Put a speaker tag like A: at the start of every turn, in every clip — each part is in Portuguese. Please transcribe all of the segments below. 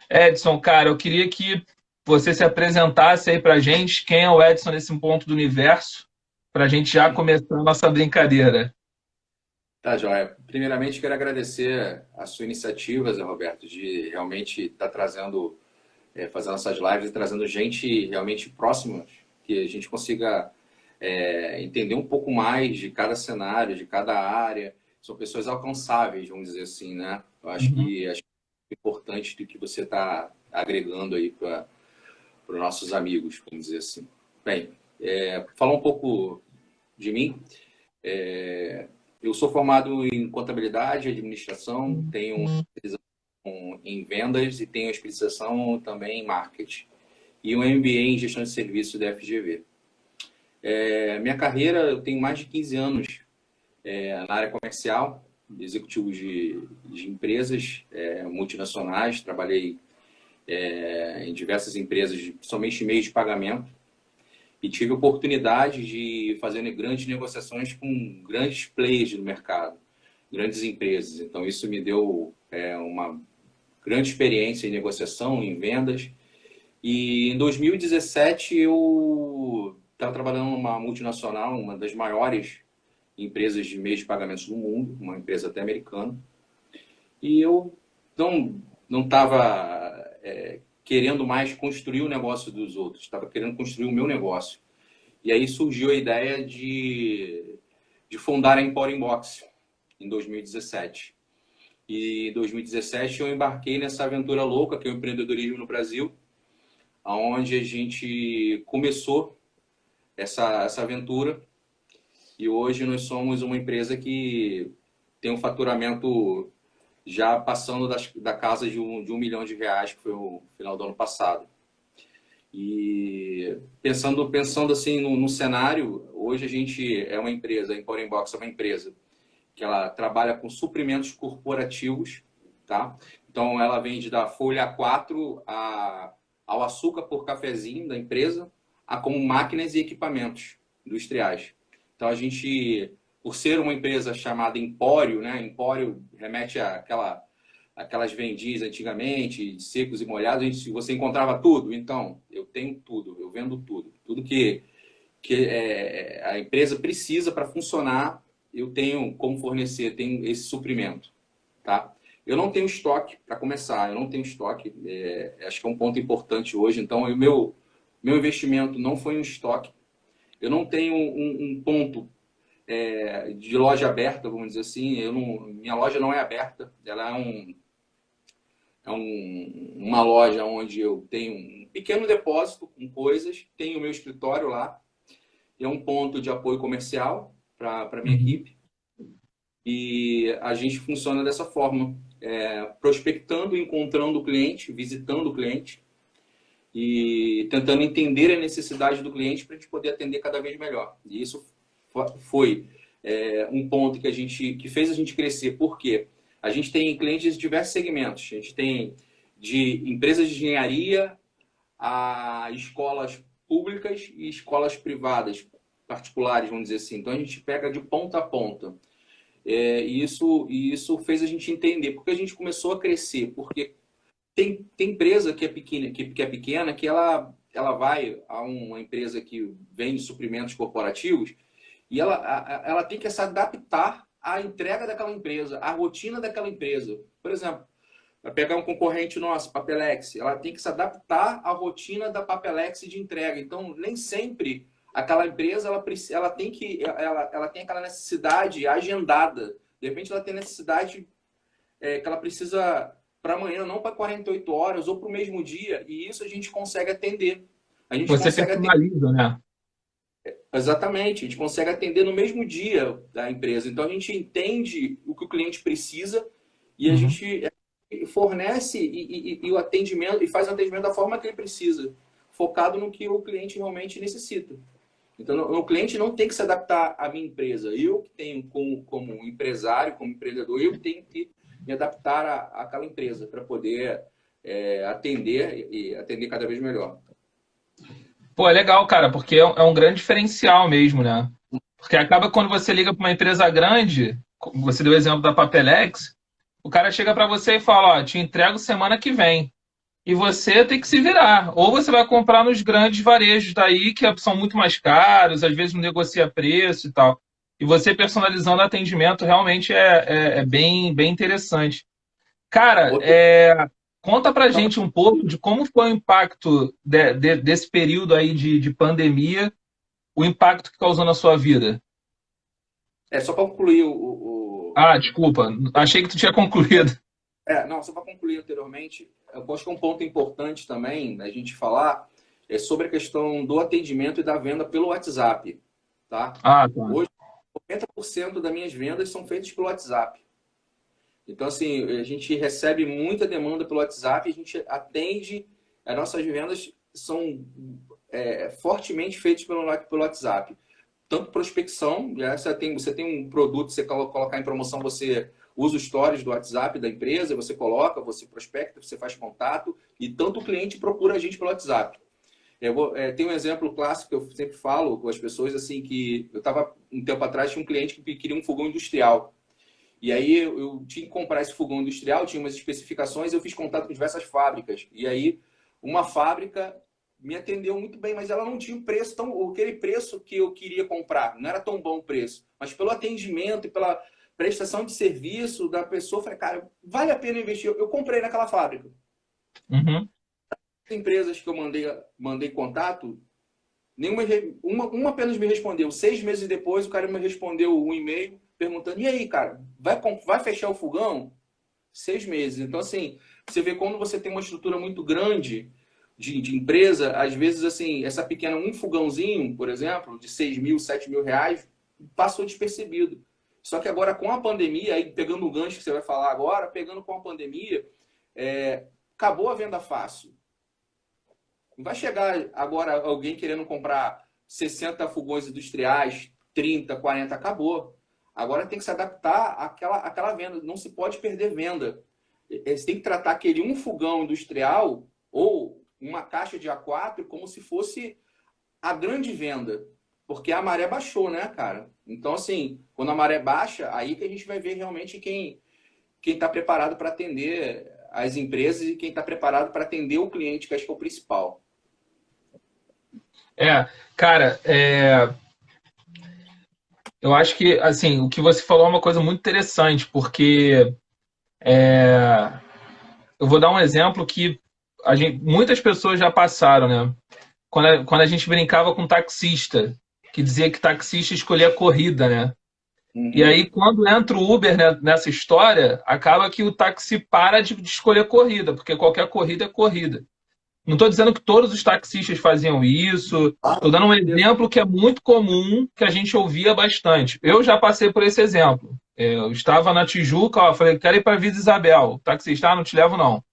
A: Edson, cara, eu queria que você se apresentasse aí pra gente. Quem é o Edson nesse ponto do universo? Pra gente já começar a nossa brincadeira.
B: Tá, joia. Primeiramente, quero agradecer a sua iniciativa, Zé Roberto, de realmente estar trazendo, fazendo essas lives e trazendo gente realmente próxima, que a gente consiga entender um pouco mais de cada cenário, de cada área. São pessoas alcançáveis, vamos dizer assim, né? Eu
A: Uhum.
B: acho importante do que você está agregando aí para os nossos amigos, vamos dizer assim. Bem, falar um pouco de mim. Eu sou formado em contabilidade e administração, tenho uma especialização em vendas e tenho uma especialização também em marketing. E um MBA em gestão de serviços da FGV. Minha carreira, eu tenho mais de 15 anos na área comercial, executivo de empresas multinacionais, trabalhei em diversas empresas, somente meios de pagamento, e tive a oportunidade de fazer grandes negociações com grandes players do mercado, grandes empresas. Então, isso me deu uma grande experiência em negociação, em vendas. E em 2017, eu estava trabalhando numa multinacional, uma das maiores empresas de meios de pagamentos do mundo, uma empresa até americana. E eu não estava querendo mais construir o negócio dos outros, estava querendo construir o meu negócio. E aí surgiu a ideia de fundar a Emporium Box em 2017. E em 2017 eu embarquei nessa aventura louca que é o empreendedorismo no Brasil, onde a gente começou essa aventura e hoje nós somos uma empresa que tem um faturamento já passando da casa de um milhão de reais, que foi o final do ano passado. E pensando assim no cenário, hoje a gente é uma empresa, a Emporium Box é uma empresa que ela trabalha com suprimentos corporativos, tá? Então ela vende da folha A4 ao açúcar por cafezinho da empresa, a como máquinas e equipamentos industriais. Então a gente, por ser uma empresa chamada Empório, né? Empório remete aquelas vendidas antigamente, de secos e molhados, você encontrava tudo. Então, eu tenho tudo, eu vendo tudo. Tudo que a empresa precisa para funcionar, eu tenho como fornecer, tenho esse suprimento. Tá? Eu não tenho estoque, para começar, eu não tenho estoque. Acho que é um ponto importante hoje. Então, o meu investimento não foi um estoque. Eu não tenho um ponto de loja aberta, vamos dizer assim. Minha loja não é aberta, ela uma loja onde eu tenho um pequeno depósito com coisas, tenho o meu escritório lá, é um ponto de apoio comercial para a minha
A: Uhum.
B: equipe e a gente funciona dessa forma, prospectando, encontrando o cliente, visitando o cliente e tentando entender a necessidade do cliente para a gente poder atender cada vez melhor. E isso foi um ponto que fez a gente crescer. Por quê? A gente tem clientes de diversos segmentos. A gente tem de empresas de engenharia a escolas públicas e escolas privadas, particulares, vamos dizer assim. Então a gente pega de ponta a ponta. E isso fez a gente entender, porque a gente começou a crescer, porque tem empresa que é pequena, que ela vai a uma empresa que vende suprimentos corporativos e ela tem que se adaptar à entrega daquela empresa, à rotina daquela empresa. Por exemplo, vai pegar um concorrente nosso, Papelex, ela tem que se adaptar à rotina da Papelex de entrega. Então, nem sempre aquela empresa ela tem aquela necessidade agendada. De repente, ela tem necessidade que ela precisa para amanhã, não para 48 horas ou para o mesmo dia. E isso a gente consegue atender. A gente
A: Você
B: consegue atender
A: personaliza, né?
B: exatamente, a gente consegue atender no mesmo dia da empresa. Então, a gente entende o que o cliente precisa e a
A: Uhum.
B: gente fornece e o atendimento e faz o atendimento da forma que ele precisa, focado no que o cliente realmente necessita. Então, o cliente não tem que se adaptar à minha empresa. Eu que tenho, como empresário, como empreendedor, eu tenho que me adaptar àquela empresa para poder atender e atender cada vez melhor.
A: Pô, é legal, cara, porque é um grande diferencial mesmo, né? Porque acaba quando você liga para uma empresa grande, você deu o exemplo da Papelex, o cara chega para você e fala, ó, te entrego semana que vem. e você tem que se virar. Ou você vai comprar nos grandes varejos daí, que são muito mais caros, às vezes não negocia preço e tal. E você personalizando atendimento realmente é bem, bem interessante. Cara,
B: Outro,
A: conta pra gente um pouco de como foi o impacto desse período aí de pandemia, o impacto que causou na sua vida.
B: só para concluir
A: Ah, desculpa, achei que tu tinha concluído.
B: não, só para concluir anteriormente, eu acho que um ponto importante também a gente falar é sobre a questão do atendimento e da venda pelo WhatsApp, tá?
A: Ah, tá.
B: Hoje, 90% das minhas vendas são feitas pelo WhatsApp. Então, assim, a gente recebe muita demanda pelo WhatsApp, a gente atende, as nossas vendas são fortemente feitas pelo WhatsApp. Tanto prospecção, você tem um produto, você colocar em promoção, você usa os stories do WhatsApp da empresa, você coloca, você prospecta, você faz contato, e tanto o cliente procura a gente pelo WhatsApp. Tem um exemplo clássico que eu sempre falo com as pessoas, assim, que eu estava, um tempo atrás, tinha um cliente que queria um fogão industrial. E aí eu tinha que comprar esse fogão industrial, tinha umas especificações, eu fiz contato com diversas fábricas. E aí uma fábrica me atendeu muito bem, mas ela não tinha o preço, aquele preço que eu queria comprar. Não era tão bom o preço. Mas pelo atendimento e pela prestação de serviço da pessoa, eu falei, cara, vale a pena investir. Eu comprei naquela fábrica.
A: Uhum.
B: As empresas que eu mandei contato, uma apenas me respondeu. 6 meses depois, o cara me respondeu um e-mail perguntando, e aí, cara, vai fechar o fogão? 6 meses. Então, assim, você vê quando você tem uma estrutura muito grande de empresa, às vezes, assim, essa pequena, um fogãozinho, por exemplo, de 6 mil, 7 mil reais, passou despercebido. Só que agora, com a pandemia, aí pegando o gancho que você vai falar agora, pegando com a pandemia, acabou a venda fácil. Não vai chegar agora alguém querendo comprar 60 fogões industriais, 30, 40, acabou. Agora tem que se adaptar àquela venda. Não se pode perder venda. Você tem que tratar aquele um fogão industrial ou uma caixa de A4 como se fosse a grande venda. Porque a maré baixou, né, cara? Então, assim, quando a maré baixa, aí que a gente vai ver realmente quem está preparado para atender as empresas e quem está preparado para atender o cliente, que acho que é o principal.
A: Cara, eu acho que assim, o que você falou é uma coisa muito interessante, porque eu vou dar um exemplo que muitas pessoas já passaram, né? Quando a gente brincava com taxista, que dizia que taxista escolhia corrida, né? E
B: Uhum.
A: aí, quando entra o Uber nessa história, acaba que o táxi para de escolher corrida, porque qualquer corrida é corrida. Não estou dizendo que todos os taxistas faziam isso,
B: Ah,
A: estou dando um exemplo que é muito comum, que a gente ouvia bastante. Eu já passei por esse exemplo. Eu estava na Tijuca, ó, falei, quero ir para Vila Isabel. O taxista, não te levo não.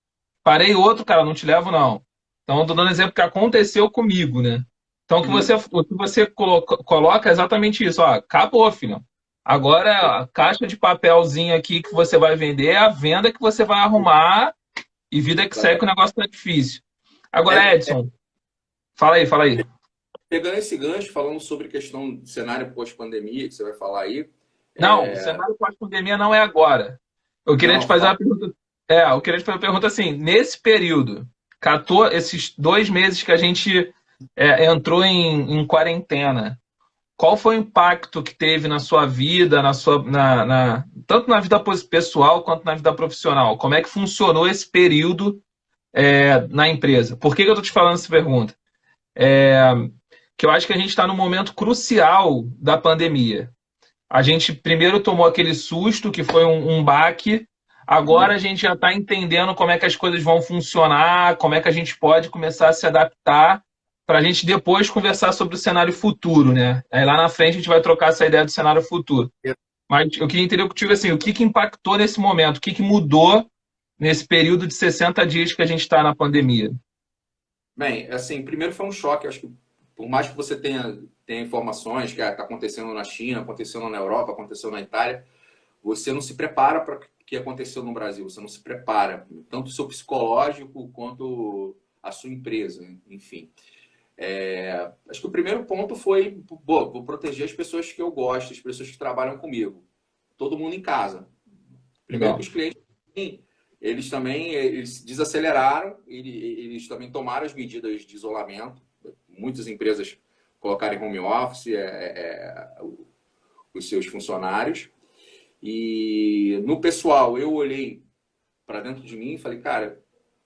A: Parei outro, cara, não te levo não. Então, estou dando um exemplo que aconteceu comigo, né? Então,
B: sim.
A: o que você coloca é exatamente isso. Ó, acabou, filho. Agora, a caixa de papelzinho aqui que você vai vender é a venda que você vai arrumar e vida que segue que o negócio tá difícil. Agora,
B: É,
A: Edson, fala aí, fala aí.
B: pegando esse gancho, falando sobre questão do cenário pós-pandemia, que você vai falar aí.
A: Não, o cenário pós-pandemia não é agora. Eu queria te
B: Não,
A: fazer
B: fala.
A: uma pergunta. Eu queria te fazer uma pergunta assim: nesse período, esses 2 meses que a gente entrou em quarentena, qual foi o impacto que teve na sua vida, tanto na vida pessoal quanto na vida profissional? Como é que funcionou esse período na empresa? Por que eu estou te falando essa pergunta? Que eu acho que a gente está num momento crucial da pandemia. A gente primeiro tomou aquele susto, que foi um baque. Agora a gente já está entendendo como é que as coisas vão funcionar, como é que a gente pode começar a se adaptar, para a gente depois conversar sobre o cenário futuro, né? Aí lá na frente a gente vai trocar essa ideia do cenário futuro. Mas eu queria entender contigo assim, o que impactou nesse momento, o que mudou nesse período de 60 dias que a gente está na pandemia.
B: Bem, assim, primeiro foi um choque. Acho que por mais que você tenha informações que está acontecendo na China, acontecendo na Europa, aconteceu na Itália, você não se prepara para o que aconteceu no Brasil. Você não se prepara, tanto o seu psicológico quanto a sua empresa, enfim. Acho que o primeiro ponto foi, vou proteger as pessoas que eu gosto, as pessoas que trabalham comigo. Todo mundo em casa. Primeiro que
A: Legal.
B: os clientes eles desaceleraram, eles também tomaram as medidas de isolamento. Muitas empresas colocaram em home office os seus funcionários. E no pessoal, eu olhei para dentro de mim e falei, cara,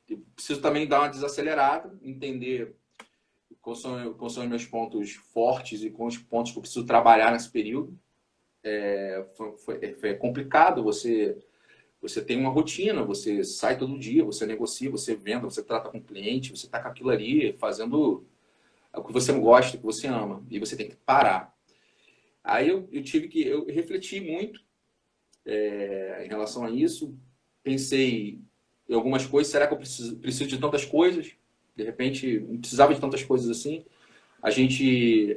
B: eu preciso também dar uma desacelerada, entender quais são os meus pontos fortes e quais os pontos que eu preciso trabalhar nesse período. Foi complicado, você tem uma rotina, você sai todo dia, você negocia, você vende, você trata com o cliente, você está com aquilo ali, fazendo o que você gosta, o que você ama, e você tem que parar. Aí eu refleti muito em relação a isso, pensei em algumas coisas, será que eu preciso de tantas coisas? De repente, não precisava de tantas coisas assim. A gente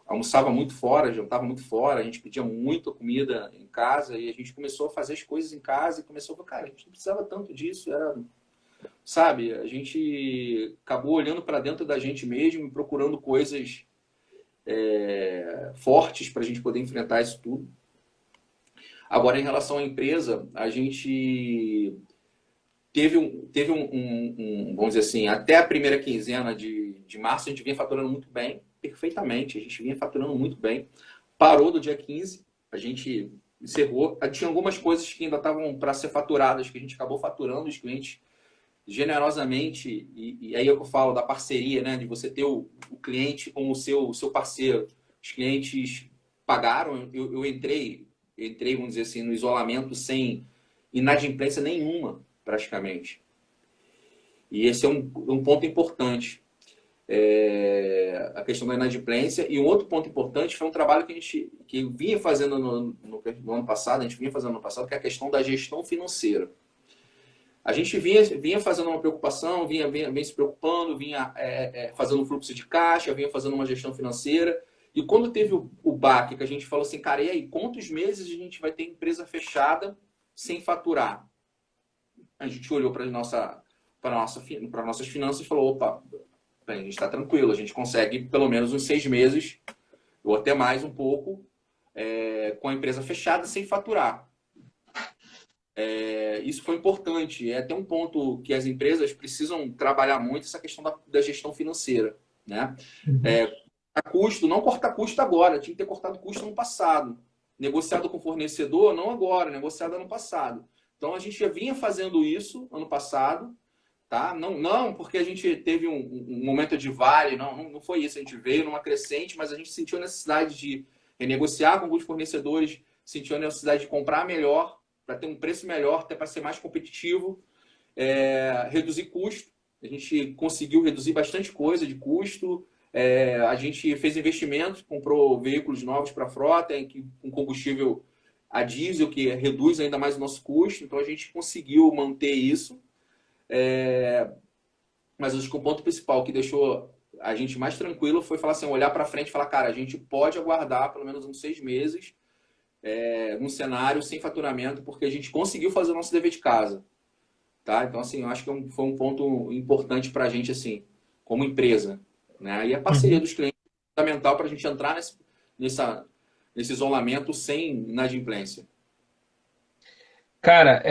B: almoçava muito fora, jantava muito fora, a gente pedia muita comida em casa e a gente começou a fazer as coisas em casa e começou a falar, cara, a gente não precisava tanto disso, sabe? A gente acabou olhando para dentro da gente mesmo e procurando coisas fortes para a gente poder enfrentar isso tudo. Agora, em relação à empresa, a gente teve vamos dizer assim, até a primeira quinzena de março, a gente vinha faturando muito bem, perfeitamente, a gente vinha faturando muito bem. Parou do dia 15, a gente encerrou. Tinha algumas coisas que ainda estavam para ser faturadas, que a gente acabou faturando, os clientes generosamente, e aí eu falo da parceria, né, de você ter o cliente como o seu parceiro. Os clientes pagaram, eu entrei, vamos dizer assim, no isolamento sem inadimplência nenhuma, praticamente. E esse é um ponto importante. A questão da inadimplência. E um outro ponto importante foi um trabalho que vinha fazendo no ano passado, a gente vinha fazendo no ano passado, que é a questão da gestão financeira. A gente vinha fazendo uma preocupação, vinha se preocupando, vinha fazendo um fluxo de caixa, vinha fazendo uma gestão financeira. E quando teve o baque, que a gente falou assim, cara, e aí, quantos meses a gente vai ter empresa fechada sem faturar? A gente olhou para nossas finanças e falou, opa, bem, a gente está tranquilo, a gente consegue pelo menos uns 6 meses, ou até mais um pouco, com a empresa fechada sem faturar. Isso foi importante. É até um ponto que as empresas precisam trabalhar muito, essa questão da gestão financeira, né? Custo, não cortar custo agora, tinha que ter cortado custo no passado. Negociado com o fornecedor, não agora, negociado ano passado. Então a gente já vinha fazendo isso ano passado, tá? Não porque a gente teve um momento de vale, não foi isso. A gente veio numa crescente, mas a gente sentiu a necessidade de renegociar com alguns fornecedores, sentiu a necessidade de comprar melhor, para ter um preço melhor, até para ser mais competitivo, reduzir custo. A gente conseguiu reduzir bastante coisa de custo. A gente fez investimentos, comprou veículos novos para a frota, com combustível a diesel, que reduz ainda mais o nosso custo. Então, a gente conseguiu manter isso. Mas acho que o ponto principal que deixou a gente mais tranquilo foi falar assim, olhar para frente e falar, cara, a gente pode aguardar pelo menos uns 6 meses num cenário sem faturamento, porque a gente conseguiu fazer o nosso dever de casa. Tá? Então, assim, eu acho que foi um ponto importante para a gente, assim, como empresa. Né? E a parceria dos clientes é fundamental para a gente entrar nesse isolamento sem inadimplência.
A: Cara,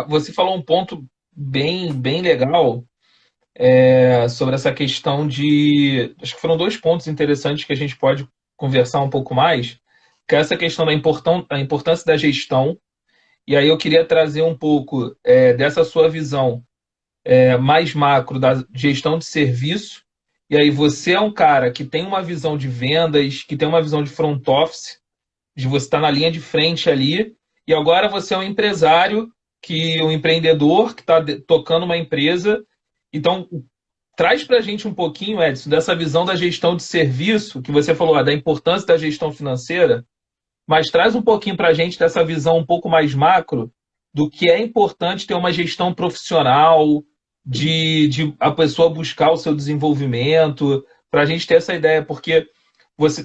A: você falou um ponto bem legal sobre essa questão de... Acho que foram 2 pontos interessantes que a gente pode conversar um pouco mais, que é essa questão da importância da gestão. E aí eu queria trazer um pouco dessa sua visão mais macro da gestão de serviço. E aí você é um cara que tem uma visão de vendas, que tem uma visão de front office, de você estar na linha de frente ali, e agora você é um empresário, um empreendedor que está tocando uma empresa. Então, traz para a gente um pouquinho, Edson, dessa visão da gestão de serviço, que você falou, da importância da gestão financeira, mas traz um pouquinho para a gente dessa visão um pouco mais macro do que é importante ter uma gestão profissional, de a pessoa buscar o seu desenvolvimento, para a gente ter essa ideia, porque você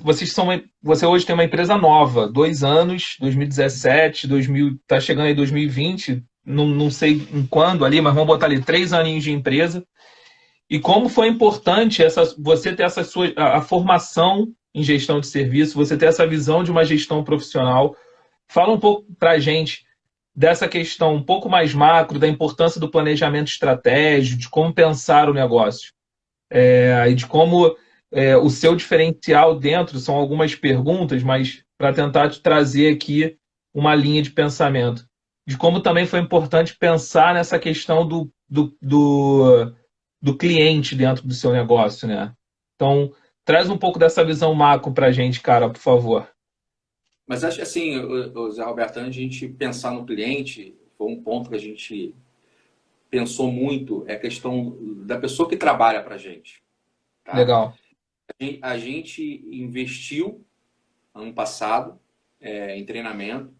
A: hoje tem uma empresa nova, 2 anos, 2017, está chegando aí 2020, não sei em quando ali, mas vamos botar ali 3 aninhos de empresa. E como foi importante você ter a formação em gestão de serviço, você ter essa visão de uma gestão profissional. Fala um pouco para a gente dessa questão um pouco mais macro, da importância do planejamento estratégico, de como pensar o negócio, e de como o seu diferencial dentro, são algumas perguntas, mas para tentar te trazer aqui uma linha de pensamento. De como também foi importante pensar nessa questão do cliente dentro do seu negócio, né? Então, traz um pouco dessa visão macro para a gente, cara, por favor.
B: Mas acho que assim, Zé Roberto, antes de a gente pensar no cliente, foi um ponto que a gente pensou muito, é a questão da pessoa que trabalha para a gente. Tá?
A: Legal.
B: A gente investiu ano passado em treinamento.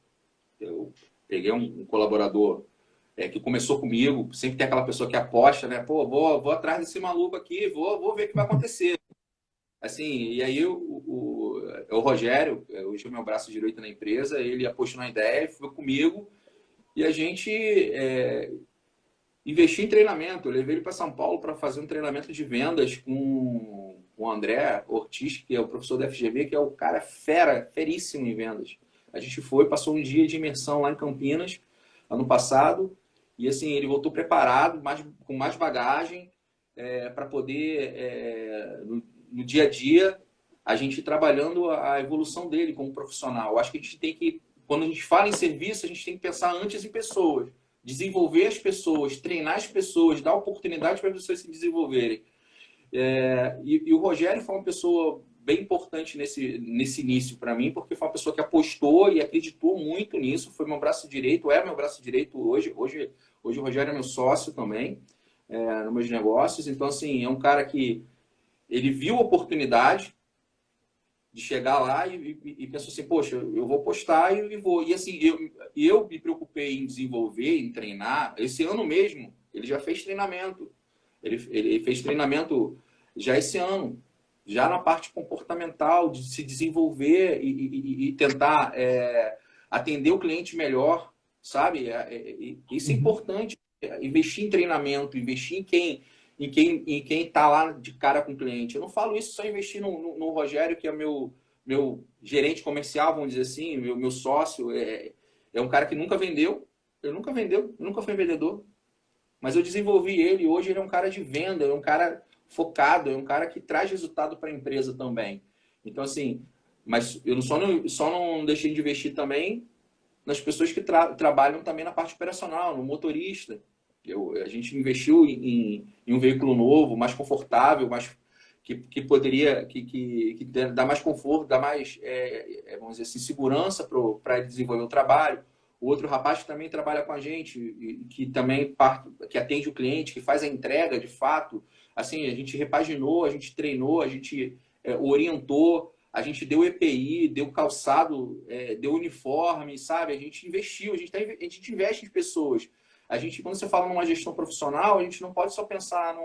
B: Eu peguei um colaborador que começou comigo, sempre tem aquela pessoa que aposta, né? Pô, vou atrás desse maluco aqui, vou ver o que vai acontecer. Assim, e aí o Rogério, hoje é o meu braço direito na empresa, ele apostou na ideia, foi comigo, e a gente investiu em treinamento. Eu levei ele para São Paulo para fazer um treinamento de vendas com o André Ortiz, que é o professor da FGV, que é o cara feríssimo em vendas. A gente foi, passou um dia de imersão lá em Campinas, ano passado, e assim, ele voltou preparado, com mais bagagem, para poder, no dia a dia, a gente ir trabalhando a evolução dele como profissional. Eu acho que a gente tem que, quando a gente fala em serviço, a gente tem que pensar antes em pessoas. Desenvolver as pessoas, treinar as pessoas, dar oportunidade para as pessoas se desenvolverem. E o Rogério foi uma pessoa bem importante nesse início para mim, porque foi uma pessoa que apostou e acreditou muito nisso, foi meu braço direito, é meu braço direito hoje. Hoje o Rogério é meu sócio também, nos meus negócios. Então, assim, é um cara que ele viu a oportunidade de chegar lá e pensou assim, poxa, eu vou postar e vou. E assim, eu me preocupei em desenvolver, em treinar. Esse ano mesmo, ele já fez treinamento. Ele fez treinamento já esse ano, já na parte comportamental, de se desenvolver e tentar atender o cliente melhor, sabe? Isso é importante. Investir em treinamento, investir em quem está lá de cara com o cliente. Eu não falo isso só investir no Rogério, que é meu gerente comercial, vamos dizer assim, meu sócio. É um cara que nunca vendeu. Ele nunca vendeu, nunca foi vendedor. Mas eu desenvolvi ele. Hoje ele é um cara de venda, é um cara focado, é um cara que traz resultado para a empresa também. Então, assim, mas eu só não deixei de investir também nas pessoas que trabalham também na parte operacional, no motorista. A gente investiu em um veículo novo, mais confortável, que poderia dar mais conforto, dar mais, vamos dizer assim, segurança para ele desenvolver o trabalho. O outro rapaz que também trabalha com a gente, que também que atende o cliente, que faz a entrega de fato. Assim, a gente repaginou, a gente treinou, a gente orientou, a gente deu EPI, deu calçado, deu uniforme, sabe? A gente investiu, a gente investe em pessoas. Quando você fala numa gestão profissional, a gente não pode só pensar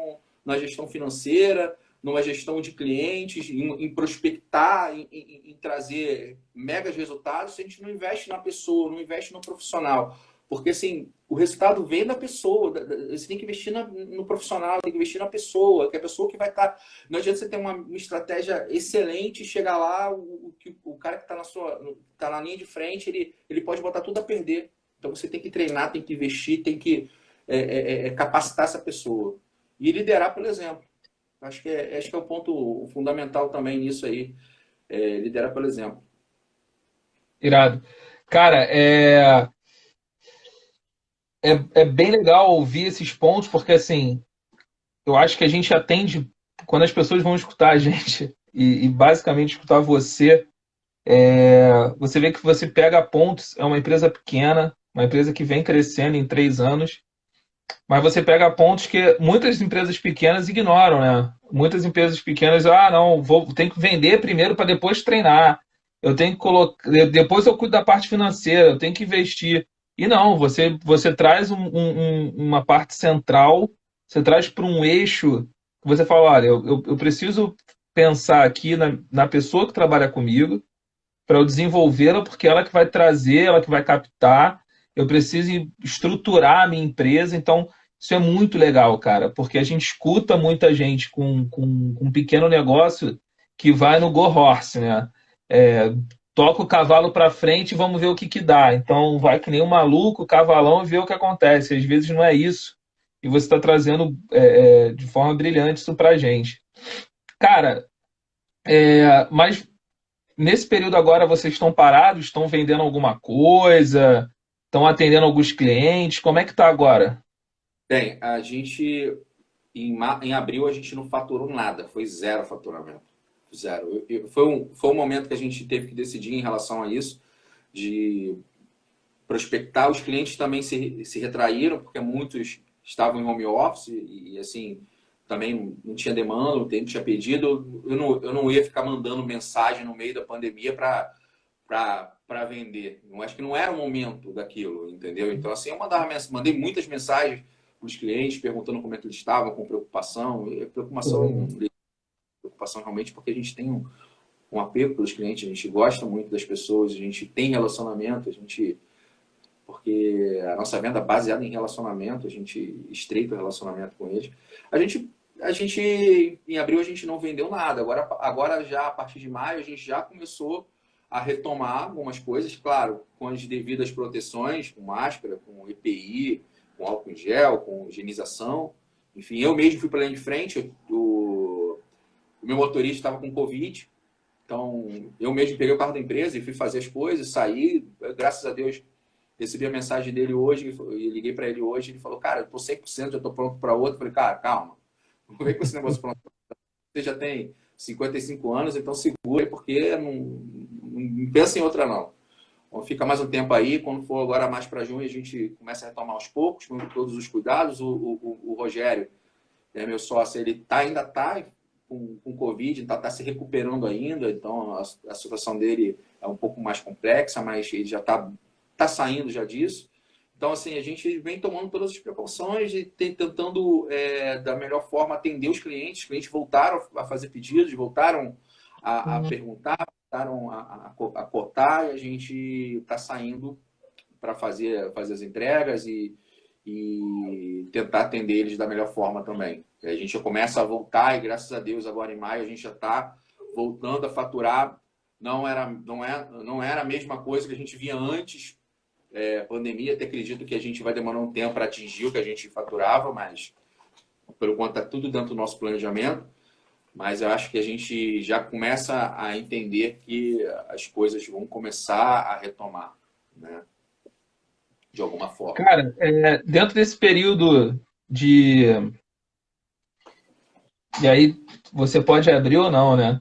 B: na gestão financeira, numa gestão de clientes, em prospectar, em trazer megas resultados, se a gente não investe na pessoa, não investe no profissional. Porque, assim, o resultado vem da pessoa. Você tem que investir no profissional, tem que investir na pessoa, que é a pessoa que vai estar... Não adianta você ter uma estratégia excelente e chegar lá, o cara que está na linha de frente, ele pode botar tudo a perder. Então, você tem que treinar, tem que investir, tem que capacitar essa pessoa. E liderar pelo exemplo. Acho que é o ponto fundamental também nisso aí. Liderar pelo exemplo.
A: Irado. Cara, é bem legal ouvir esses pontos, porque assim, eu acho que a gente atende, quando as pessoas vão escutar a gente, e basicamente escutar você, você vê que você pega pontos, é uma empresa pequena, uma empresa que vem crescendo em 3 anos, mas você pega pontos que muitas empresas pequenas ignoram, né? Muitas empresas pequenas, não, tenho que vender primeiro para depois treinar. Eu tenho que colocar, depois eu cuido da parte financeira, eu tenho que investir. E não, você traz uma parte central, você traz para um eixo que você fala, olha, eu preciso pensar aqui na pessoa que trabalha comigo, para eu desenvolvê-la, porque ela que vai trazer, ela que vai captar. Eu preciso estruturar a minha empresa. Então, isso é muito legal, cara, porque a gente escuta muita gente com um pequeno negócio que vai no go horse, né? É, toca o cavalo para frente e vamos ver o que que dá. Então vai que nem um maluco, cavalão, e vê o que acontece. Às vezes não é isso. E você está trazendo de forma brilhante isso para a gente. Cara, mas nesse período agora vocês estão parados, estão vendendo alguma coisa, estão atendendo alguns clientes, como é que tá agora?
B: Bem, a gente, em abril, a gente não faturou nada, foi zero faturamento. Zero. Foi um momento que a gente teve que decidir em relação a isso, de prospectar. Os clientes também se retraíram, porque muitos estavam em home office e assim, também não tinha demanda, o tempo tinha pedido. Eu não ia ficar mandando mensagem no meio da pandemia para vender. Eu acho que não era o momento daquilo, entendeu? Então, assim, eu mandei muitas mensagens para os clientes, perguntando como é que eles estavam, com preocupação. E preocupação realmente porque a gente tem um apego pelos clientes, a gente gosta muito das pessoas, a gente tem relacionamento, porque a nossa venda é baseada em relacionamento, a gente estreita o relacionamento com eles. Em abril, a gente não vendeu nada. Agora já, a partir de maio, a gente já começou a retomar algumas coisas, claro, com as devidas proteções, com máscara, com EPI, com álcool em gel, com higienização. Enfim, eu mesmo fui para a linha de frente, o meu motorista estava com Covid, então eu mesmo peguei o carro da empresa e fui fazer as coisas, saí, graças a Deus. Recebi a mensagem dele hoje, e liguei para ele hoje, ele falou, cara, eu tô 100%, já tô pronto para outro. Eu falei, cara, calma, não vem com esse negócio pronto. Você já tem 55 anos, então segura, porque não pensa em outra não. Vamos ficar mais um tempo aí, quando for agora mais para junho, a gente começa a retomar aos poucos, com todos os cuidados. O Rogério, meu sócio, ele ainda está com Covid, tá se recuperando ainda, então a situação dele é um pouco mais complexa, mas ele já está saindo já disso. Então, assim, a gente vem tomando todas as precauções e tentando, da melhor forma, atender os clientes. Os clientes voltaram a fazer pedidos, voltaram a perguntar, voltaram a cotar, e a gente está saindo para fazer as entregas e tentar atender eles da melhor forma também. E a gente já começa a voltar e, graças a Deus, agora em maio, a gente já está voltando a faturar. Não era a mesma coisa que a gente via antes, pandemia. Até acredito que a gente vai demorar um tempo para atingir o que a gente faturava, mas pelo quanto está tudo dentro do nosso planejamento. Mas eu acho que a gente já começa a entender que as coisas vão começar a retomar, né? De alguma forma.
A: Cara, dentro desse período de. E aí você pode abrir ou não, né?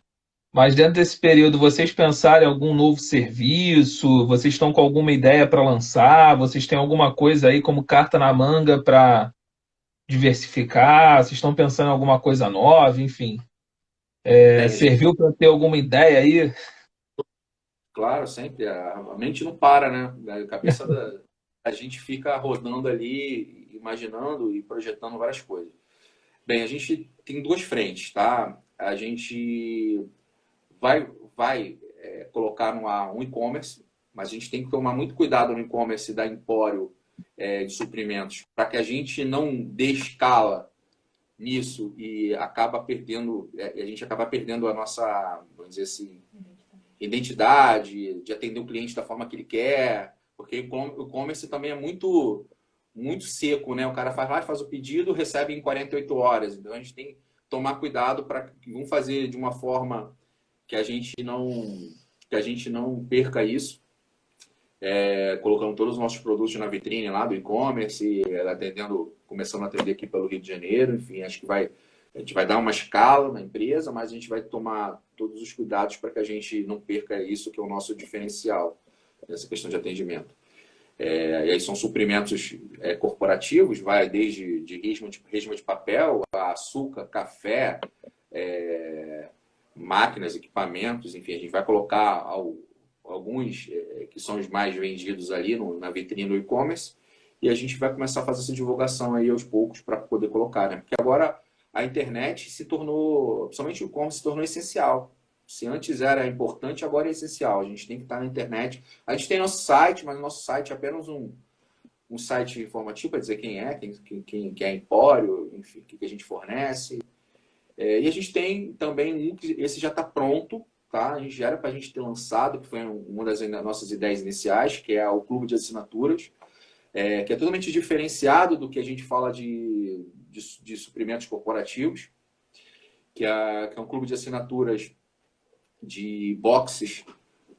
A: Mas dentro desse período, vocês pensaram em algum novo serviço? Vocês estão com alguma ideia para lançar? Vocês têm alguma coisa aí como carta na manga para diversificar? Vocês estão pensando em alguma coisa nova? Enfim,
B: Bem,
A: serviu para ter alguma ideia aí?
B: claro, sempre. A mente não para, né? A cabeça a gente fica rodando ali, imaginando e projetando várias coisas. Bem, a gente tem duas frentes, tá? A gente vai colocar no ar um e-commerce, mas a gente tem que tomar muito cuidado no e-commerce da Empório, de suprimentos, para que a gente não dê escala nisso e a gente acaba perdendo a nossa, vamos dizer assim, identidade, de atender o cliente da forma que ele quer, porque o e-commerce também é muito muito seco, né? O cara faz o pedido, recebe em 48 horas. Então a gente tem que tomar cuidado para não fazer de uma forma que a gente não perca isso, colocando todos os nossos produtos na vitrine lá do e-commerce, começando a atender aqui pelo Rio de Janeiro. Enfim, acho que a gente vai dar uma escala na empresa, mas a gente vai tomar todos os cuidados para que a gente não perca isso, que é o nosso diferencial nessa questão de atendimento. E aí são suprimentos corporativos, vai desde resma de papel, a açúcar, café, máquinas, equipamentos, enfim, a gente vai colocar alguns que são os mais vendidos ali na vitrine do e-commerce, e a gente vai começar a fazer essa divulgação aí aos poucos para poder colocar, né? Porque agora a internet se tornou, principalmente o e-commerce, se tornou essencial. Se antes era importante, agora é essencial. A gente tem que estar na internet. A gente tem nosso site, mas o nosso site é apenas um site informativo para dizer quem é Empório, enfim, o que a gente fornece. E a gente tem também esse já está pronto, tá? A gente já era para a gente ter lançado, que foi uma das nossas ideias iniciais, que é o clube de assinaturas, que é totalmente diferenciado do que a gente fala de suprimentos corporativos, que é um clube de assinaturas de boxes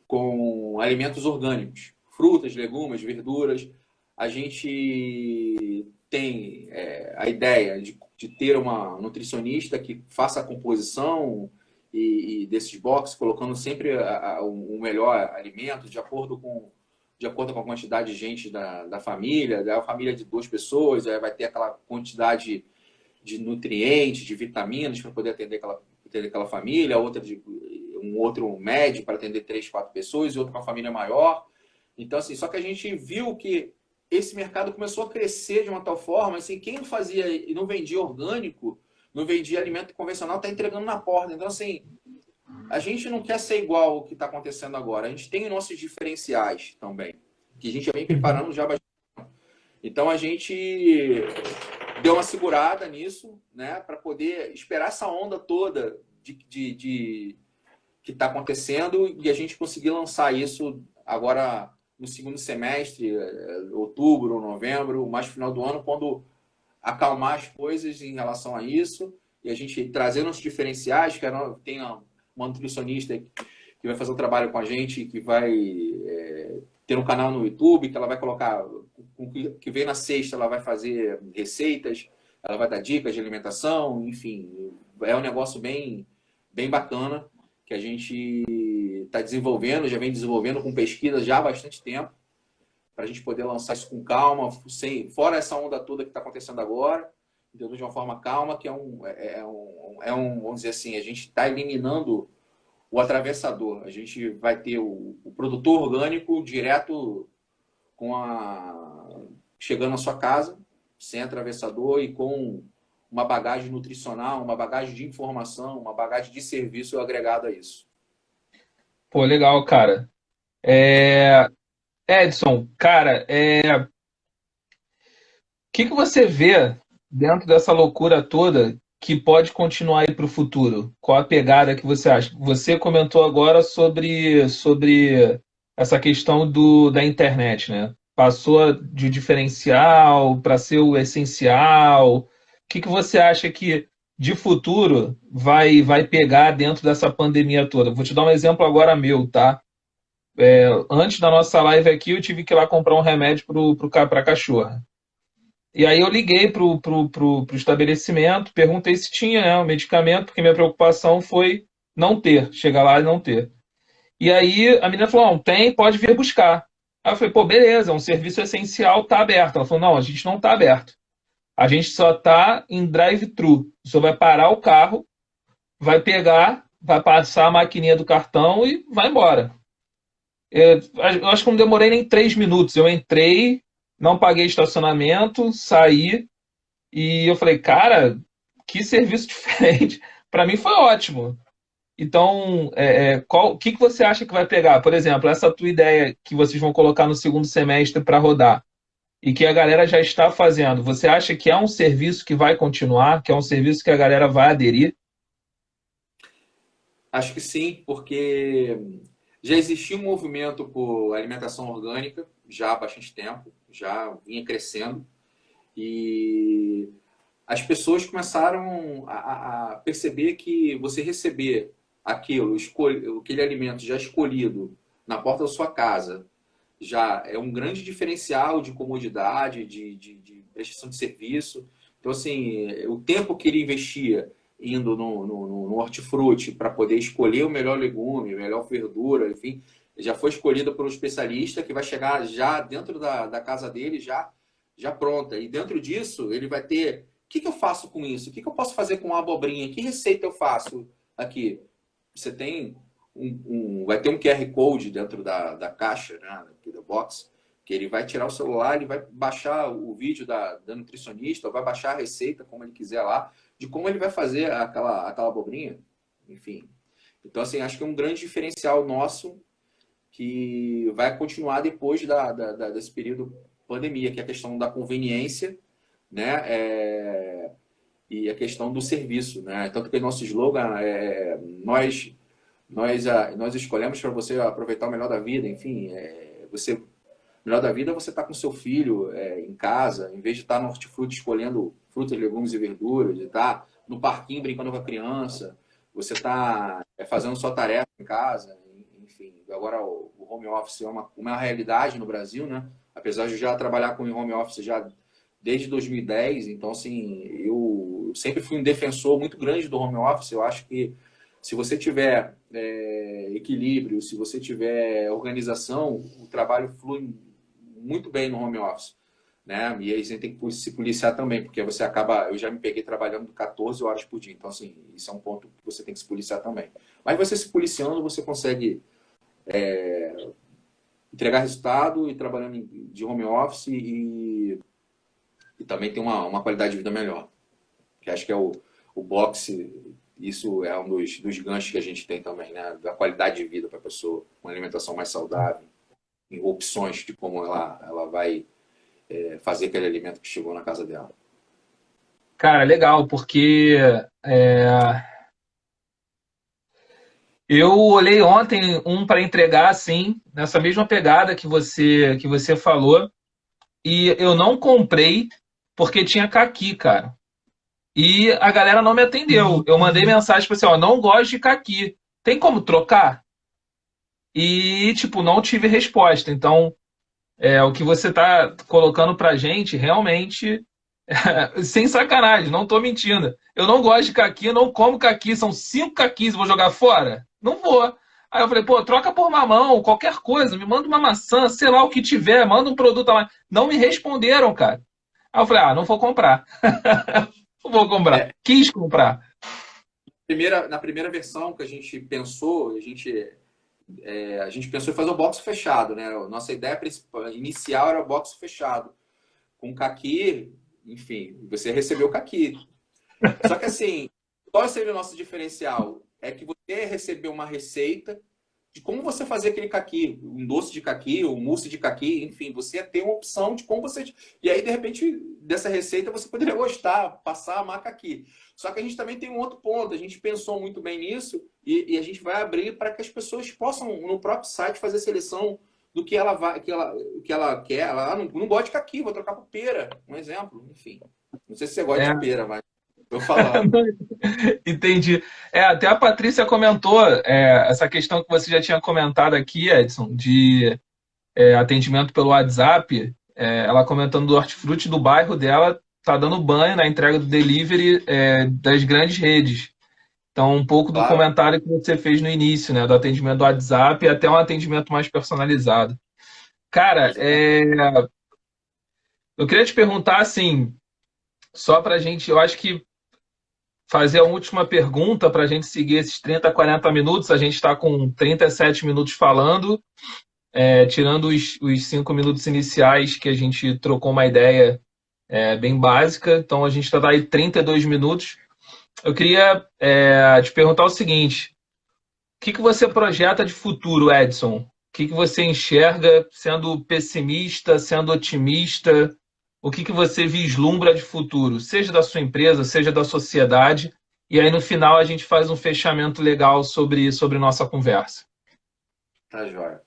B: com alimentos orgânicos, frutas, legumes, verduras. A gente tem a ideia de ter uma nutricionista que faça a composição e desses boxes, colocando sempre o melhor alimento de acordo com a quantidade de gente da família. Da família de 2 pessoas, vai ter aquela quantidade de nutrientes, de vitaminas para poder atender aquela família, outra de um outro médio para atender 3, 4 pessoas e outro com uma família maior. Então, assim, só que a gente viu que esse mercado começou a crescer de uma tal forma, assim, quem não fazia e não vendia orgânico, não vendia alimento convencional, está entregando na porta. Então, assim, a gente não quer ser igual ao que está acontecendo agora. A gente tem os nossos diferenciais também, que a gente já vem preparando já bastante. Então, a gente deu uma segurada nisso, né, para poder esperar essa onda toda que está acontecendo e a gente conseguir lançar isso agora no segundo semestre, outubro, novembro, mais final do ano, quando acalmar as coisas em relação a isso e a gente trazer nossos diferenciais, que tem uma nutricionista que vai fazer um trabalho com a gente, que vai ter um canal no YouTube, que ela vai colocar, que vem na sexta, ela vai fazer receitas, ela vai dar dicas de alimentação, enfim, é um negócio bem, bem bacana, que a gente está desenvolvendo, já vem desenvolvendo com pesquisa já há bastante tempo, para a gente poder lançar isso com calma, fora essa onda toda que está acontecendo agora, entendeu? De uma forma calma, que vamos dizer assim, a gente está eliminando o atravessador. A gente vai ter o produtor orgânico direto chegando na sua casa, sem atravessador e com uma bagagem nutricional, uma bagagem de informação, uma bagagem de serviço agregado a isso.
A: Pô, legal, cara. É, Edson, cara, o que que você vê dentro dessa loucura toda que pode continuar aí para o futuro? Qual a pegada que você acha? Você comentou agora sobre essa questão da internet, né? Passou de diferencial para ser o essencial. O que que você acha que de futuro vai pegar dentro dessa pandemia toda? Vou te dar um exemplo agora meu, tá? Antes da nossa live aqui, eu tive que ir lá comprar um remédio para a cachorra. E aí eu liguei pro estabelecimento, perguntei se tinha, né, o medicamento, porque minha preocupação foi não ter, chegar lá e não ter. E aí a menina falou, não, tem, pode vir buscar. Aí eu falei, pô, beleza, é um serviço essencial, tá aberto. Ela falou, não, a gente não tá aberto. A gente só tá em drive-thru. O senhor vai parar o carro, vai pegar, vai passar a maquininha do cartão e vai embora. Eu acho que não demorei nem 3 minutos. Eu entrei, não paguei estacionamento, saí e eu falei, cara, que serviço diferente. Para mim foi ótimo. Então, o que que você acha que vai pegar? Por exemplo, essa tua ideia que vocês vão colocar no segundo semestre para rodar e que a galera já está fazendo, você acha que é um serviço que vai continuar, que é um serviço que a galera vai aderir?
B: Acho que sim, porque já existia um movimento por alimentação orgânica já há bastante tempo, já vinha crescendo e as pessoas começaram a perceber que você receber aquele alimento já escolhido na porta da sua casa já é um grande diferencial de comodidade, de prestação de serviço. Então, assim, o tempo que ele investia indo no hortifruti para poder escolher o melhor legume, a melhor verdura, enfim, já foi escolhido por um especialista que vai chegar já dentro da casa dele, já pronta. E dentro disso, ele vai ter... O que eu faço com isso? O que eu posso fazer com a abobrinha? Que receita eu faço aqui? Você tem vai ter um QR Code dentro da caixa, né, aqui da box, que ele vai tirar o celular, ele vai baixar o vídeo da nutricionista, ou vai baixar a receita, como ele quiser lá, de como ele vai fazer aquela abobrinha. Enfim. Então, assim, acho que é um grande diferencial nosso que vai continuar depois desse período pandemia, que é a questão da conveniência, né? E a questão do serviço, né? Tanto que o nosso slogan nós nós escolhemos para você aproveitar o melhor da vida, enfim, o melhor da vida é você estar com seu filho em casa, em vez de estar no hortifruti escolhendo frutas, legumes e verduras, de estar no parquinho brincando com a criança, você está fazendo sua tarefa em casa, enfim. Agora o home office é uma realidade no Brasil, né? Apesar de eu já trabalhar com home office já desde 2010, então assim, eu sempre fui um defensor muito grande do home office. Eu acho que se você tiver equilíbrio, se você tiver organização, o trabalho flui muito bem no home office, né? E aí você tem que se policiar também, porque você acaba... Eu já me peguei trabalhando 14 horas por dia, então assim, isso é um ponto que você tem que se policiar também. Mas você se policiando, você consegue entregar resultado e trabalhando de home office e também ter uma qualidade de vida melhor. Que acho que é o boxe, isso é um dos ganchos que a gente tem também, né? Da qualidade de vida para a pessoa, uma alimentação mais saudável, opções de como ela vai fazer aquele alimento que chegou na casa dela.
A: Cara, legal, porque eu olhei ontem um para entregar assim, nessa mesma pegada que você falou, e eu não comprei porque tinha caqui, cara. E a galera não me atendeu. Eu mandei mensagem para assim, ó, não gosto de caqui. Tem como trocar? E, tipo, não tive resposta. Então, o que você tá colocando pra gente, realmente, sem sacanagem, não tô mentindo. Eu não gosto de caqui, eu não como caqui, são 5 caquis, vou jogar fora? Não vou. Aí eu falei, pô, troca por mamão, qualquer coisa, me manda uma maçã, sei lá o que tiver, manda um produto lá. Não me responderam, cara. Aí eu falei, não vou comprar. Não vou comprar. Quis comprar.
B: Na primeira versão que a gente pensou, a gente pensou em fazer o box fechado, né? Nossa ideia inicial era o box fechado. Com caqui, enfim, você recebeu o caqui. Só que assim, qual seria o nosso diferencial? É que você recebeu uma receita de como você fazer aquele caqui, um doce de caqui, um mousse de caqui, enfim, você ia ter uma opção de como você... E aí, de repente, dessa receita você poderia gostar, passar a amar caqui. Só que a gente também tem um outro ponto, a gente pensou muito bem nisso e a gente vai abrir para que as pessoas possam, no próprio site, fazer a seleção do que ela quer. Ela não gosta de caqui, vou trocar por pera, um exemplo, enfim. Não sei se você gosta de pera, mas vou falar.
A: Entendi. Até a Patrícia comentou essa questão que você já tinha comentado aqui, Edson, de atendimento pelo WhatsApp. Ela comentando do hortifruti do bairro dela, tá dando banho na entrega do delivery das grandes redes. Então, um pouco do
B: Claro.
A: comentário que você fez no início, né, do atendimento do WhatsApp até um atendimento mais personalizado. Cara, eu queria te perguntar assim, só para a gente, eu acho que fazer a última pergunta para a gente seguir esses 30, 40 minutos. A gente está com 37 minutos falando, tirando os 5 minutos iniciais que a gente trocou uma ideia bem básica. Então a gente está aí 32 minutos. Eu queria te perguntar o seguinte: o que você projeta de futuro, Edson? O que você enxerga sendo pessimista, sendo otimista? O que você vislumbra de futuro, seja da sua empresa, seja da sociedade? E aí, no final, a gente faz um fechamento legal sobre nossa conversa.
B: Tá, joia.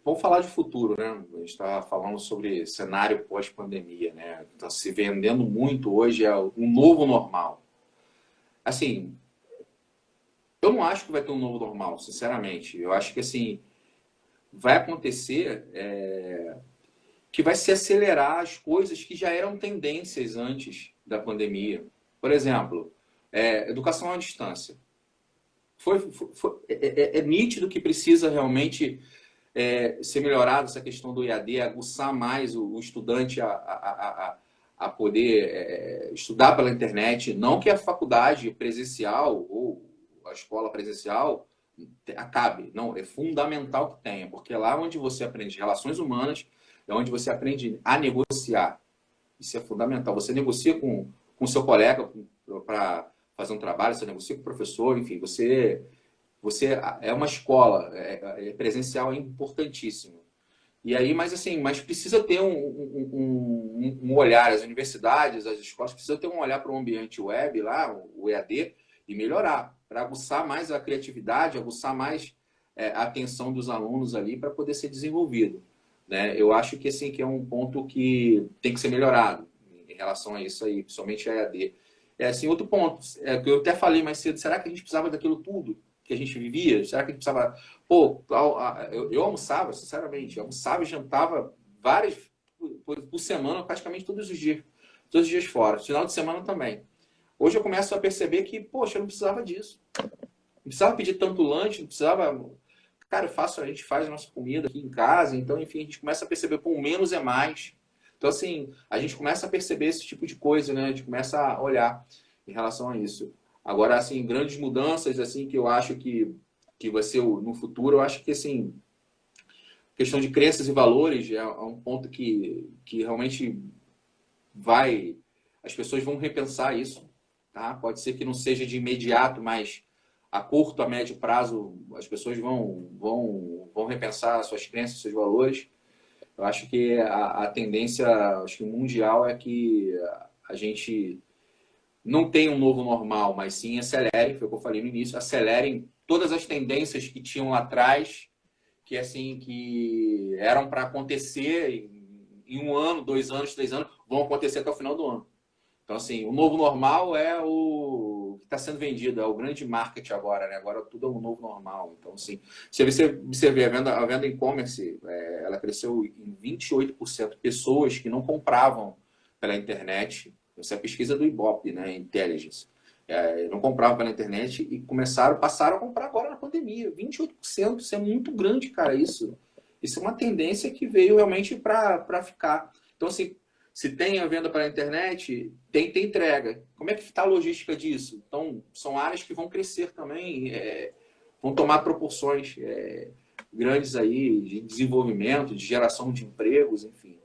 B: Vamos falar de futuro, né? A gente está falando sobre cenário pós-pandemia, né? Está se vendendo muito hoje, é um novo normal. Assim, eu não acho que vai ter um novo normal, sinceramente. Eu acho que, assim, vai acontecer que vai se acelerar as coisas que já eram tendências antes da pandemia. Por exemplo, educação à distância. É nítido que precisa realmente ser melhorado essa questão do EAD, aguçar mais o estudante a poder estudar pela internet. Não que a faculdade presencial ou a escola presencial acabe. Não, é fundamental que tenha, porque é lá onde você aprende relações humanas, é onde você aprende a negociar. Isso é fundamental. Você negocia com o seu colega para fazer um trabalho, você negocia com o professor, enfim, você é uma escola, presencial é importantíssimo. E aí, mas precisa ter um olhar, as universidades, as escolas precisam ter um olhar para o ambiente web lá, o EAD, e melhorar. aguçar mais a criatividade, aguçar mais a atenção dos alunos ali para poder ser desenvolvido, né? Eu acho que assim que é um ponto que tem que ser melhorado em relação a isso aí, principalmente a EAD. Assim, outro ponto, que eu até falei mais cedo, será que a gente precisava daquilo tudo que a gente vivia? Será que a gente precisava... Pô, eu almoçava, sinceramente, eu almoçava e jantava várias por semana, praticamente todos os dias fora, final de semana também. Hoje eu começo a perceber que, poxa, eu não precisava disso. Não precisava pedir tanto lanche, não precisava... Cara, a gente faz a nossa comida aqui em casa, então, enfim, a gente começa a perceber, pô, menos é mais. Então, assim, a gente começa a perceber esse tipo de coisa, né? A gente começa a olhar em relação a isso. Agora, assim, grandes mudanças, assim, que eu acho que vai ser no futuro, eu acho que, assim, questão de crenças e valores é um ponto que realmente as pessoas vão repensar isso, tá? Pode ser que não seja de imediato, mas a curto, a médio prazo, as pessoas vão repensar suas crenças, seus valores. Eu acho que a tendência, acho que mundial é que a gente não tenha um novo normal, mas sim acelere, foi o que eu falei no início, acelerem todas as tendências que tinham lá atrás, que assim, que eram para acontecer em 1 ano, 2 anos, 3 anos, vão acontecer até o final do ano. Então, assim, o novo normal é o que está sendo vendido, é o grande marketing agora, né? Agora tudo é um novo normal. Então, assim, se você vê a venda e-commerce, ela cresceu em 28%. Pessoas que não compravam pela internet, essa é a pesquisa do Ibope, né? Intelligence. Não compravam pela internet e passaram a comprar agora na pandemia. 28%, isso é muito grande, cara, isso. Isso é uma tendência que veio realmente para ficar. Então, assim, se tem a venda pela internet, tem entrega. Como é que está a logística disso? Então, são áreas que vão crescer também, vão tomar proporções grandes aí de desenvolvimento, de geração de empregos, enfim.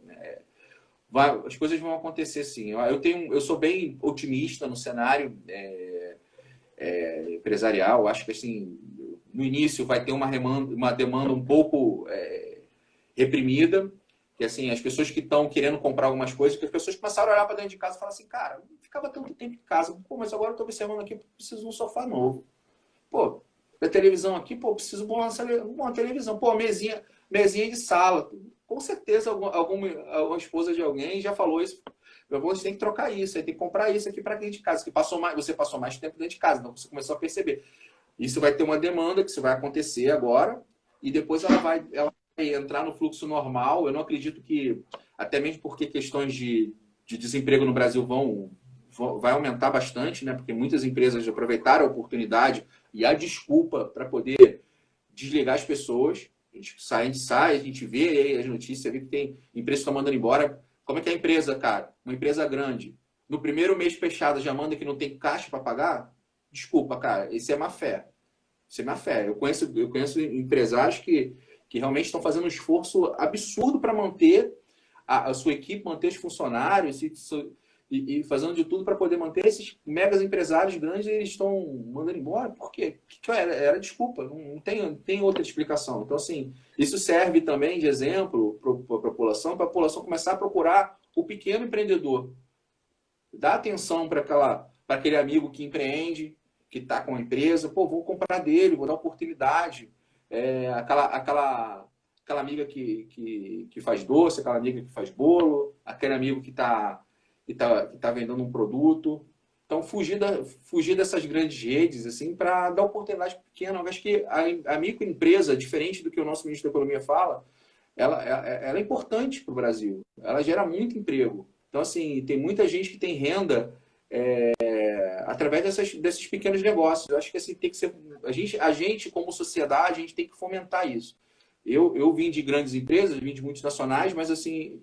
B: As coisas vão acontecer sim. Eu sou bem otimista no cenário empresarial. Acho que assim, no início vai ter uma demanda um pouco reprimida, que assim, as pessoas que estão querendo comprar algumas coisas, que as pessoas começaram a olhar para dentro de casa e falar assim, cara, não ficava tanto tempo em casa, pô, mas agora eu estou observando aqui, preciso de um sofá novo. Pô, a televisão aqui, pô, preciso de uma televisão, pô, mesinha de sala. Com certeza alguma esposa de alguém já falou isso. Você tem que trocar isso, aí tem que comprar isso aqui para dentro de casa, que você passou mais tempo dentro de casa, então você começou a perceber. Isso vai ter uma demanda que isso vai acontecer agora, e depois ela vai entrar no fluxo normal. Eu não acredito que, até mesmo porque questões de desemprego no Brasil vai aumentar bastante, né? Porque muitas empresas aproveitaram a oportunidade e a desculpa para poder desligar as pessoas. A gente sai, a gente vê aí as notícias, vê que tem empresas que estão mandando embora. Como é que é a empresa, cara? Uma empresa grande. No primeiro mês fechado já manda que não tem caixa para pagar? Desculpa, cara, isso é má fé. Isso é má fé. Eu conheço empresários que realmente estão fazendo um esforço absurdo para manter a sua equipe, manter os funcionários e fazendo de tudo para poder manter esses megas empresários grandes. Eles estão mandando embora. Por quê? Era desculpa. Não tem outra explicação. Então, assim, isso serve também de exemplo para a população começar a procurar o pequeno empreendedor. Dar atenção para aquele amigo que empreende, que está com a empresa. Pô, vou comprar dele, vou dar oportunidade. Aquela amiga que faz doce, aquela amiga que faz bolo, aquele amigo que tá vendendo um produto. Então, fugir dessas grandes redes assim, para dar oportunidade pequena. Eu acho que a microempresa, diferente do que o nosso ministro da Economia fala, ela é importante para o Brasil. Ela gera muito emprego. Então, assim, tem muita gente que tem renda através desses pequenos negócios. Eu acho que assim, tem que ser a gente como sociedade, a gente tem que fomentar isso. Eu vim de grandes empresas, vim de multinacionais, mas assim,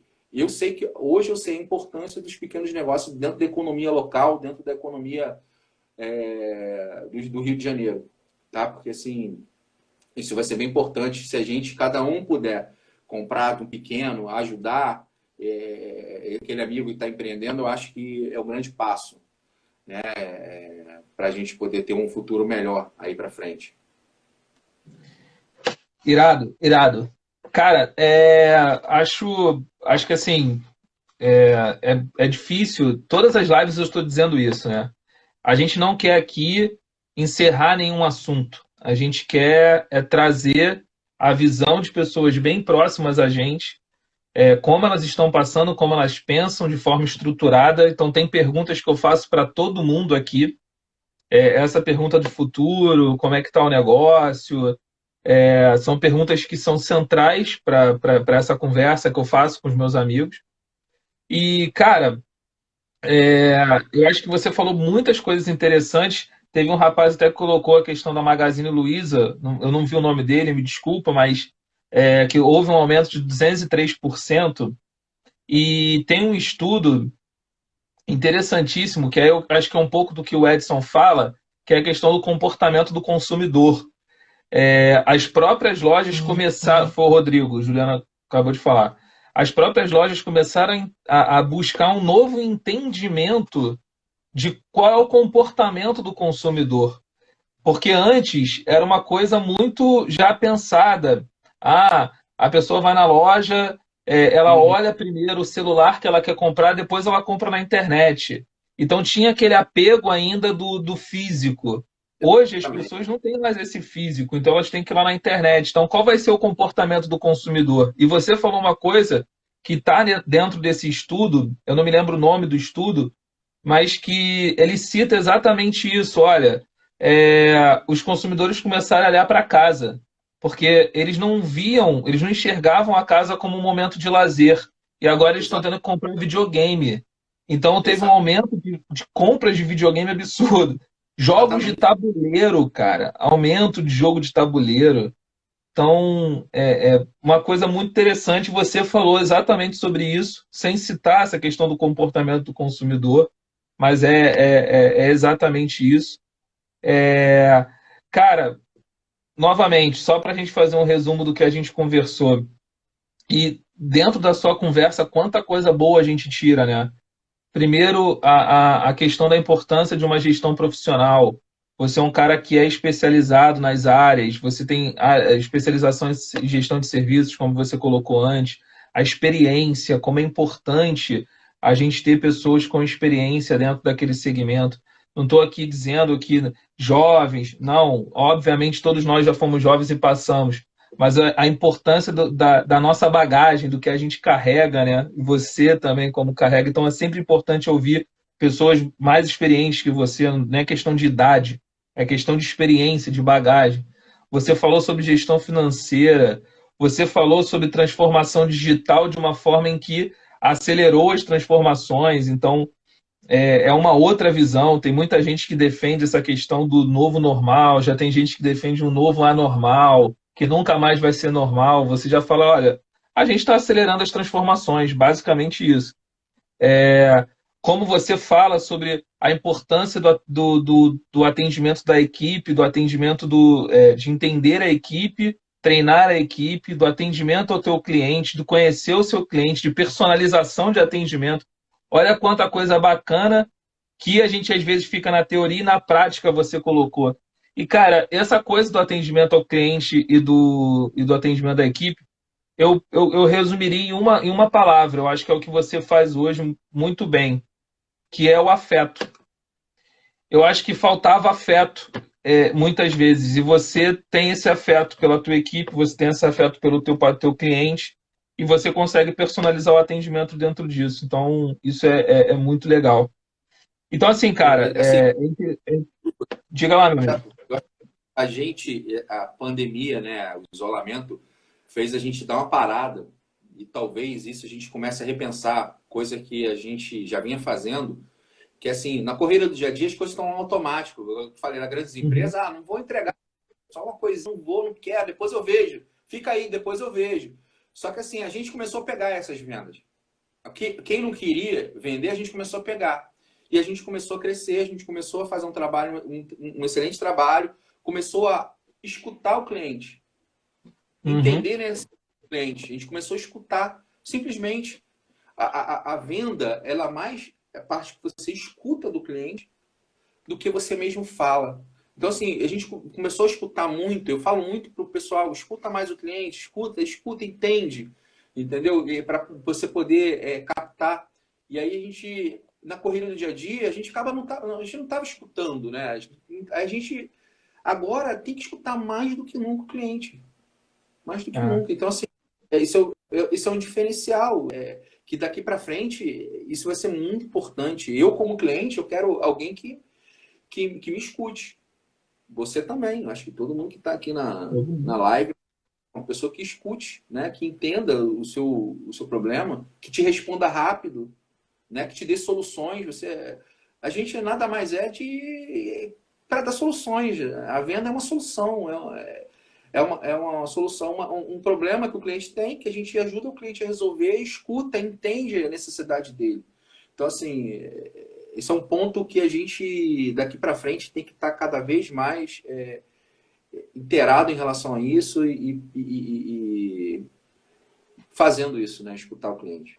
B: hoje eu sei a importância dos pequenos negócios dentro da economia local, dentro da economia do Rio de Janeiro, tá? Porque assim, isso vai ser bem importante se cada um puder comprar de um pequeno, ajudar aquele amigo que está empreendendo. Eu acho que é o grande passo, né, para a gente poder ter um futuro melhor aí para frente.
A: Irado, irado. Cara, acho que assim, é difícil. Todas as lives eu estou dizendo isso, né? A gente não quer aqui encerrar nenhum assunto. A gente quer trazer a visão de pessoas bem próximas a gente, como elas estão passando, como elas pensam de forma estruturada. Então, tem perguntas que eu faço para todo mundo aqui. Essa pergunta do futuro, como é que está o negócio, são perguntas que são centrais para essa conversa que eu faço com os meus amigos. E, cara, eu acho que você falou muitas coisas interessantes. Teve um rapaz até que colocou a questão da Magazine Luiza, eu não vi o nome dele, me desculpa, mas que houve um aumento de 203%. E tem um estudo interessantíssimo, que eu acho que é um pouco do que o Edson fala, que é a questão do comportamento do consumidor. As próprias lojas começaram, foi o Rodrigo, Juliana acabou de falar, as próprias lojas começaram a buscar um novo entendimento de qual é o comportamento do consumidor. Porque antes era uma coisa muito já pensada. A pessoa vai na loja, ela olha primeiro o celular que ela quer comprar, depois ela compra na internet. Então tinha aquele apego ainda do físico. Hoje as
B: Também.
A: pessoas não têm mais esse físico, então elas têm que ir lá na internet. Então qual vai ser o comportamento do consumidor? E você falou uma coisa que está dentro desse estudo, eu não me lembro o nome do estudo, mas que ele cita exatamente isso. Olha, os consumidores começaram a olhar para casa, porque eles não viam, eles não enxergavam a casa como um momento de lazer, e agora eles estão tendo que comprar um videogame. Então teve um aumento de compras de videogame absurdo. Jogos de
B: Exatamente.
A: tabuleiro, cara, aumento de jogo de tabuleiro. Então, uma coisa muito interessante, você falou exatamente sobre isso, sem citar essa questão do comportamento do consumidor, mas é exatamente isso. É, cara, novamente, só para a gente fazer um resumo do que a gente conversou, e dentro da sua conversa, quanta coisa boa a gente tira, né? Primeiro, a questão da importância de uma gestão profissional. Você é um cara que é especializado nas áreas, você tem a especialização em gestão de serviços, como você colocou antes, a experiência, como é importante a gente ter pessoas com experiência dentro daquele segmento. Não estou aqui dizendo que jovens, não, obviamente todos nós já fomos jovens e passamos, mas a importância da nossa bagagem, do que a gente carrega, né? E você também, como carrega. Então, é sempre importante ouvir pessoas mais experientes que você, não é questão de idade, é questão de experiência, de bagagem. Você falou sobre gestão financeira, você falou sobre transformação digital de uma forma em que acelerou as transformações. Então, é uma outra visão. Tem muita gente que defende essa questão do novo normal, já tem gente que defende um novo anormal, que nunca mais vai ser normal. Você já fala, olha, a gente está acelerando as transformações, basicamente isso. Como você fala sobre a importância do atendimento da equipe, do atendimento de entender a equipe, treinar a equipe, do atendimento ao teu cliente, do conhecer o seu cliente, de personalização de atendimento. Olha quanta coisa bacana que a gente às vezes fica na teoria e na prática você colocou. E, cara, essa coisa do atendimento ao cliente e do atendimento da equipe, eu resumiria em uma palavra. Eu acho que é o que você faz hoje muito bem, que é o afeto. Eu acho que faltava afeto muitas vezes, e você tem esse afeto pela tua equipe, você tem esse afeto pelo teu cliente, e você consegue personalizar o atendimento dentro disso. Então, isso é muito legal. Então, assim, cara,
B: Assim,
A: diga lá, meu amigo.
B: a gente, a pandemia, né, o isolamento, fez a gente dar uma parada e talvez isso a gente comece a repensar, coisa que a gente já vinha fazendo, que assim, na corrida do dia a dia as coisas estão automático. Eu falei na grandes
A: Uhum.
B: empresas, não vou entregar só uma coisinha, não vou, não quero, depois eu vejo. Fica aí, depois eu vejo. Só que assim, a gente começou a pegar essas vendas. Quem não queria vender, a gente começou a pegar. E a gente começou a crescer, a gente começou a fazer um trabalho, um excelente trabalho, começou a escutar o cliente,
A: Uhum.
B: entender nesse cliente. A gente começou a escutar. Simplesmente, a venda, ela é mais a parte que você escuta do cliente do que você mesmo fala. Então, assim, a gente começou a escutar muito. Eu falo muito para o pessoal: escuta mais o cliente, escuta, entende. Entendeu? Para você poder captar. E aí a gente na corrida do dia a dia, a gente acaba a gente não estava escutando, né? A gente agora tem que escutar mais do que nunca o cliente. Mais do que
A: Ah,
B: nunca. Então, assim, isso é um diferencial. Que daqui para frente, isso vai ser muito importante. Eu, como cliente, eu quero alguém que me escute. Você também. Eu acho que todo mundo que está aqui na live, uma pessoa que escute, né? Que entenda o seu problema, que te responda rápido, né? Que te dê soluções. A gente nada mais para dar soluções. A venda é uma solução, é uma solução, um problema que o cliente tem, que a gente ajuda o cliente a resolver, escuta, entende a necessidade dele. Então, assim, esse é um ponto que a gente, daqui para frente, tem que estar cada vez mais inteirado em relação a isso e fazendo isso, né? Escutar o cliente.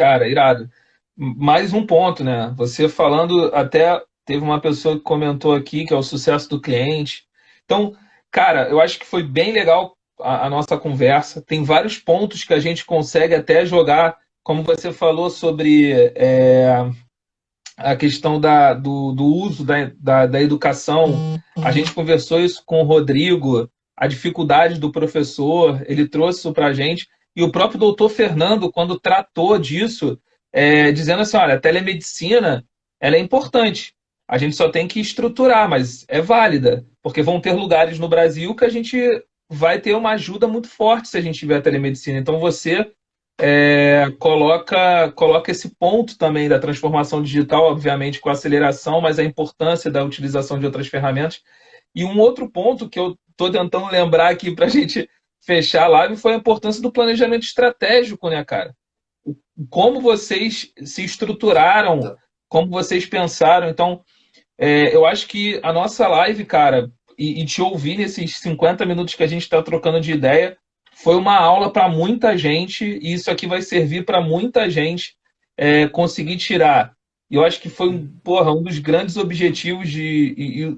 A: cara, irado. Mais um ponto, né? Você falando, até teve uma pessoa que comentou aqui que é o sucesso do cliente. Então, cara, eu acho que foi bem legal a nossa conversa. Tem vários pontos que a gente consegue até jogar, como você falou sobre a questão do uso da educação. A gente conversou isso com o Rodrigo, a dificuldade do professor, ele trouxe isso para a gente. E o próprio doutor Fernando, quando tratou disso, dizendo assim, olha, a telemedicina ela é importante. A gente só tem que estruturar, mas é válida, porque vão ter lugares no Brasil que a gente vai ter uma ajuda muito forte se a gente tiver a telemedicina. Então você coloca esse ponto também da transformação digital, obviamente com aceleração, mas a importância da utilização de outras ferramentas. E um outro ponto que eu estou tentando lembrar aqui para a gente fechar a live foi a importância do planejamento estratégico, né, cara? Como vocês se estruturaram, como vocês pensaram. Então, eu acho que a nossa live, cara, e te ouvir nesses 50 minutos que a gente está trocando de ideia, foi uma aula para muita gente, e isso aqui vai servir para muita gente conseguir tirar. E eu acho que foi porra, um dos grandes objetivos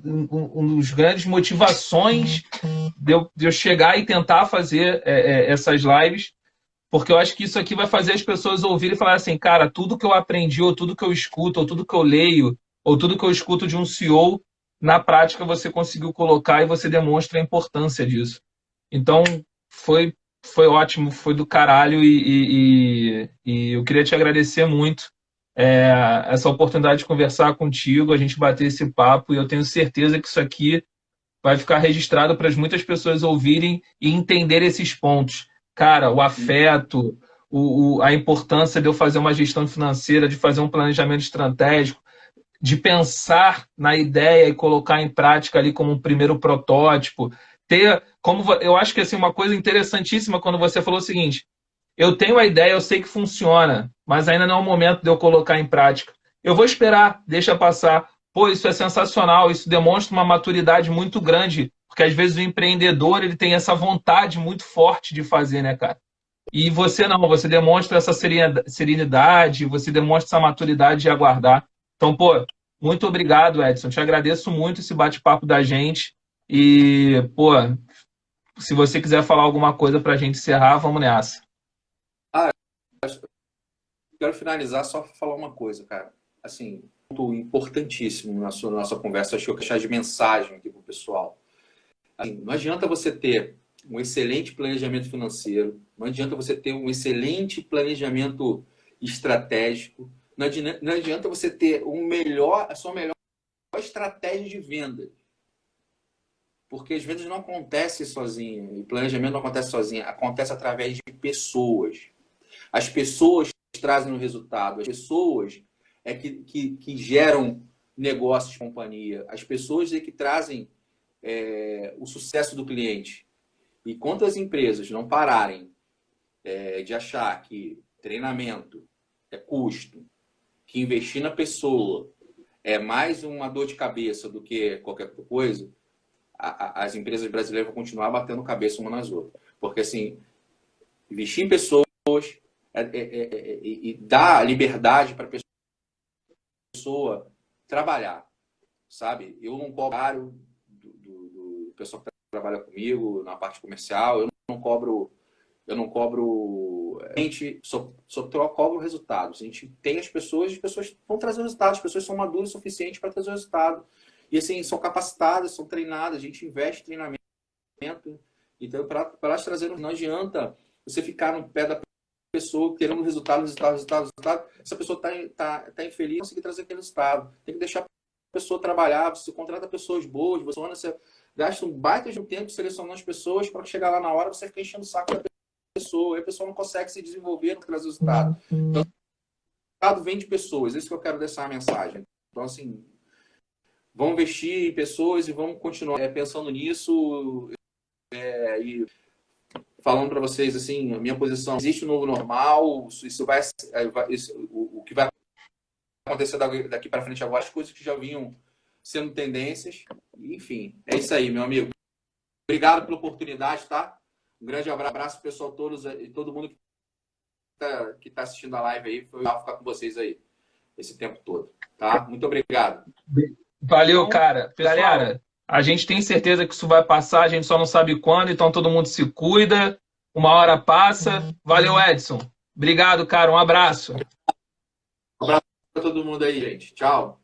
A: um dos grandes motivações de eu chegar e tentar fazer essas lives, porque eu acho que isso aqui vai fazer as pessoas ouvirem e falar assim, cara, tudo que eu aprendi, ou tudo que eu escuto, ou tudo que eu leio, ou tudo que eu escuto de um CEO, na prática você conseguiu colocar e você demonstra a importância disso. Então, foi, foi ótimo, foi do caralho e eu queria te agradecer muito essa oportunidade de conversar contigo, a gente bater esse papo, e eu tenho certeza que isso aqui vai ficar registrado para muitas pessoas ouvirem e entender esses pontos. Cara, o afeto, a importância de eu fazer uma gestão financeira, de fazer um planejamento estratégico, de pensar na ideia e colocar em prática ali como um primeiro protótipo. Eu acho que assim, uma coisa interessantíssima quando você falou o seguinte: eu tenho a ideia, eu sei que funciona, mas ainda não é o momento de eu colocar em prática. Eu vou esperar, deixa passar. Pô, isso é sensacional, isso demonstra uma maturidade muito grande, porque às vezes o empreendedor ele tem essa vontade muito forte de fazer, né, cara? E você não, você demonstra essa serenidade, você demonstra essa maturidade de aguardar. Então, pô, muito obrigado, Edson. Te agradeço muito esse bate-papo da gente. E, pô, se você quiser falar alguma coisa para a gente encerrar, vamos nessa.
B: Quero finalizar só para falar uma coisa, cara. Assim, ponto importantíssimo na nossa conversa, acho que eu quero deixar de mensagem aqui para o pessoal. Assim, não adianta você ter um excelente planejamento financeiro, não adianta você ter um excelente planejamento estratégico, não adianta você ter a sua melhor estratégia de venda. Porque as vendas não acontecem sozinhas, o planejamento não acontece sozinho, acontece através de pessoas. As pessoas trazem o resultado, as pessoas que geram negócios de companhia, as pessoas que trazem o sucesso do cliente. E quanto as empresas não pararem de achar que treinamento é custo, que investir na pessoa é mais uma dor de cabeça do que qualquer outra coisa, as empresas brasileiras vão continuar batendo cabeça uma nas outras. Porque, assim, investir em pessoas e dar liberdade para a pessoa trabalhar, sabe? Eu não cobro caro do pessoal que trabalha comigo na parte comercial, eu não cobro eu não cobro. A gente só cobro resultados. A gente tem as pessoas vão trazer resultados, as pessoas são maduras o suficiente para trazer o resultado. E assim, são capacitadas, são treinadas, a gente investe em treinamento. Então, para elas trazerem, não adianta você ficar no pé da pessoa querendo resultado. Essa pessoa tá infeliz, não conseguir trazer aquele resultado. Tem que deixar a pessoa trabalhar, você contrata pessoas boas, você gasta um baita de um tempo selecionando as pessoas para chegar lá na hora você fica enchendo o saco da pessoa, e a pessoa não consegue se desenvolver, não trazer resultado. Então, o resultado vem de pessoas, isso que eu quero deixar a mensagem. Então, assim, vamos investir em pessoas e vamos continuar pensando nisso e falando para vocês, assim, a minha posição, existe um novo normal, o que vai acontecer daqui para frente agora, as coisas que já vinham sendo tendências, enfim, é isso aí, meu amigo. Obrigado pela oportunidade, tá? Um grande abraço, pessoal, todo mundo que tá assistindo a live aí, foi legal ficar com vocês aí esse tempo todo, tá? Muito obrigado.
A: Valeu, cara. Galera, a gente tem certeza que isso vai passar, a gente só não sabe quando, então todo mundo se cuida. Uma hora passa. Valeu, Edson. Obrigado, cara. Um abraço.
B: Um abraço para todo mundo aí, gente. Tchau.